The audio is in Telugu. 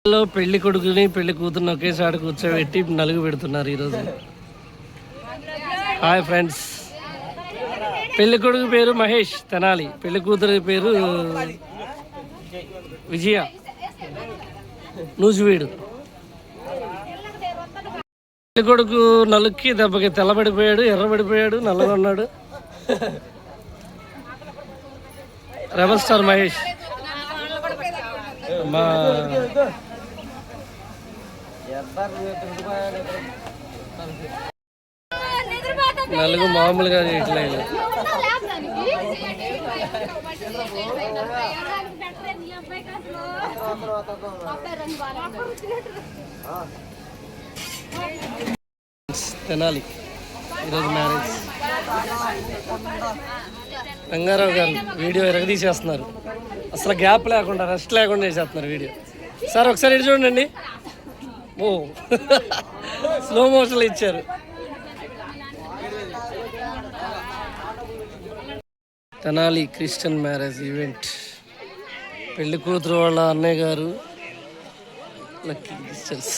పెళ్లి కొడుకుని పెళ్లి కూతురుని ఒకేసారి కూర్చోబెట్టి నలుగు పెడుతున్నారు ఈరోజు. హాయ్ ఫ్రెండ్స్, పెళ్లి కొడుకు పేరు మహేష్ తెనాలి, పెళ్లి కూతురు పేరు విజయ నూజివీడు. పెళ్లి కొడుకు నలుక్కి దెబ్బకి తెల్లబడిపోయాడు, ఎర్రబడిపోయాడు, నల్లగా ఉన్నాడు. రెబల్ స్టార్ మహేష్ మా నలుగు మామూలుగా చేయట్లేదు. తెనాలి ఈరోజు మ్యారేజ్. రంగారావు గారు వీడియో ఎరగదీసేస్తున్నారు, అసలు గ్యాప్ లేకుండా రెస్ట్ లేకుండా చేసేస్తున్నారు వీడియో. సార్ ఒకసారి ఇటు చూడండి. ఓ స్లో మోషన్లో ఇచ్చారు. Tenali Christian marriage event. పెళ్లి కూతురు వాళ్ళ అన్నయ్య గారు లక్కీ క్రిస్టియన్స్.